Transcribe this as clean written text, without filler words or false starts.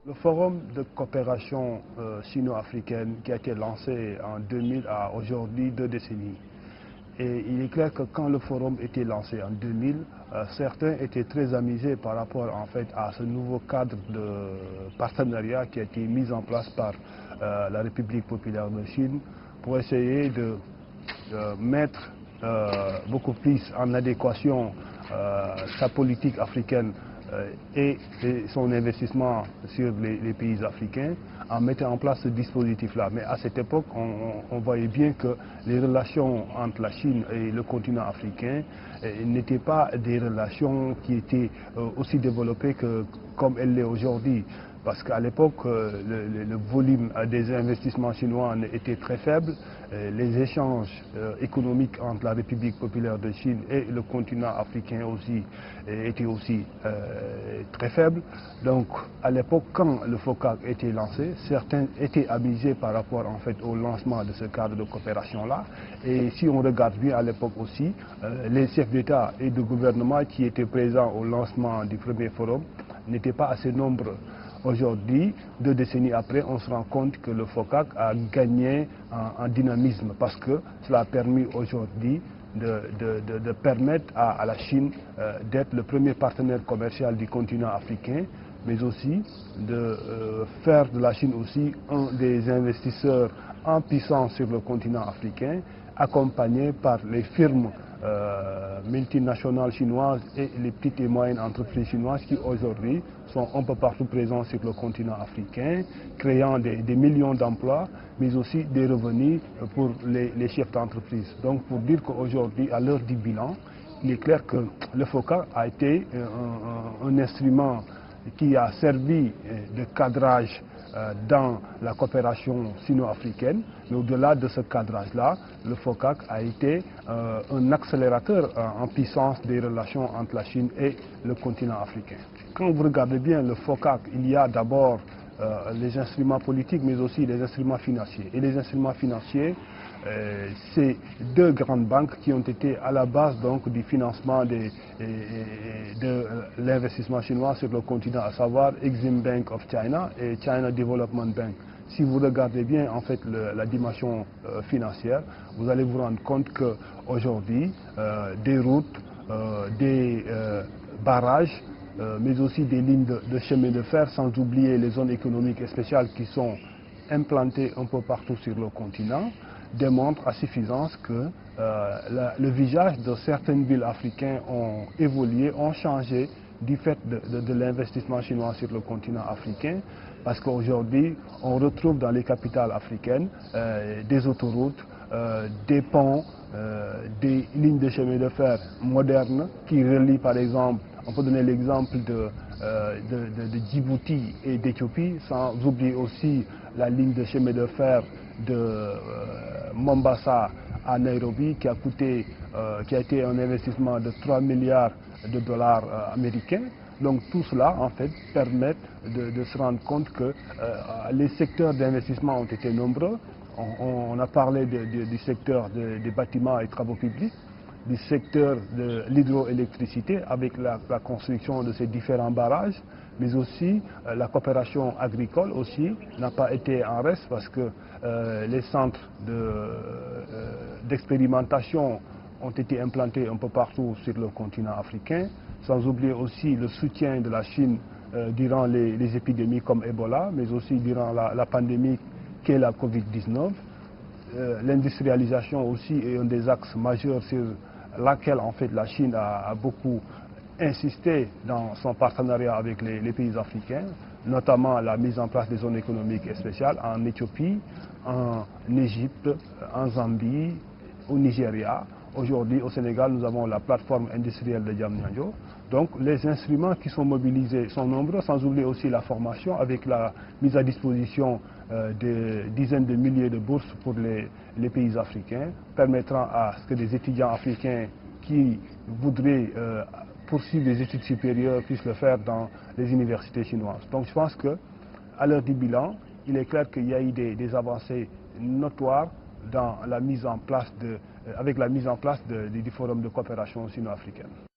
Le forum de coopération sino-africaine qui a été lancé en 2000 a aujourd'hui 2 décennies. Et il est clair que quand le forum était lancé en 2000, certains étaient très amusés par rapport en fait à ce nouveau cadre de partenariat qui a été mis en place par la République populaire de Chine pour essayer de mettre beaucoup plus en adéquation sa politique africaine et son investissement sur les pays africains en mettant en place ce dispositif-là. Mais à cette époque, on voyait bien que les relations entre la Chine et le continent africain n'étaient pas des relations qui étaient aussi développées comme elle l'est aujourd'hui. Parce qu'à l'époque, le volume des investissements chinois était très faible. Les échanges économiques entre la République populaire de Chine et le continent africain aussi étaient aussi très faibles. Donc, à l'époque, quand le FOCAC était lancé, certains étaient amusés par rapport en fait au lancement de ce cadre de coopération-là. Et si on regarde bien à l'époque aussi, les chefs d'État et de gouvernement qui étaient présents au lancement du premier forum n'étaient pas assez nombreux. Aujourd'hui, 2 décennies après, on se rend compte que le FOCAC a gagné en dynamisme parce que cela a permis aujourd'hui de permettre à la Chine d'être le premier partenaire commercial du continent africain, mais aussi de faire de la Chine aussi un des investisseurs en puissance sur le continent africain, accompagné par les firmes multinationales chinoises et les petites et moyennes entreprises chinoises qui aujourd'hui sont un peu partout présentes sur le continent africain, créant des millions d'emplois, mais aussi des revenus pour les chefs d'entreprise. Donc pour dire qu'aujourd'hui, à l'heure du bilan, il est clair que le FOCAC a été un instrument qui a servi de cadrage dans la coopération sino-africaine, mais au-delà de ce cadrage-là, le FOCAC a été un accélérateur en puissance des relations entre la Chine et le continent africain. Quand vous regardez bien le FOCAC, il y a d'abord les instruments politiques, mais aussi les instruments financiers. Et les instruments financiers, c'est 2 grandes banques qui ont été à la base donc du financement de l'investissement chinois sur le continent, à savoir Exim Bank of China et China Development Bank. Si vous regardez bien en fait la dimension financière, vous allez vous rendre compte qu'aujourd'hui, des routes, des barrages, mais aussi des lignes de chemin de fer, sans oublier les zones économiques spéciales qui sont implantées un peu partout sur le continent, démontrent à suffisance que le visage de certaines villes africaines ont évolué, ont changé du fait de l'investissement chinois sur le continent africain, parce qu'aujourd'hui, on retrouve dans les capitales africaines des autoroutes, des ponts, des lignes de chemin de fer modernes qui relient par exemple, on peut donner l'exemple de Djibouti et d'Éthiopie, sans oublier aussi la ligne de chemin de fer de Mombasa à Nairobi qui a été un investissement de 3 milliards de dollars américains. Donc tout cela en fait permet de se rendre compte que les secteurs d'investissement ont été nombreux. On a parlé du secteur des bâtiments et travaux publics, du secteur de l'hydroélectricité avec la construction de ces différents barrages, mais aussi la coopération agricole aussi n'a pas été en reste parce que les centres d'expérimentation ont été implantés un peu partout sur le continent africain, sans oublier aussi le soutien de la Chine durant les épidémies comme Ebola, mais aussi durant la pandémie qu'est la Covid-19. L'industrialisation aussi est un des axes majeurs sur laquelle en fait la Chine a beaucoup insisté dans son partenariat avec les pays africains, notamment la mise en place des zones économiques spéciales en Éthiopie, en Égypte, en Zambie, au Nigeria. Aujourd'hui, au Sénégal, nous avons la plateforme industrielle de Diamniadio. Donc, les instruments qui sont mobilisés sont nombreux, sans oublier aussi la formation avec la mise à disposition de dizaines de milliers de bourses pour les pays africains, permettant à ce que des étudiants africains qui voudraient poursuivre des études supérieures puissent le faire dans les universités chinoises. Donc, je pense qu'à l'heure du bilan, il est clair qu'il y a eu des avancées notoires dans la mise en place avec la mise en place du forum de coopération sino-africaine.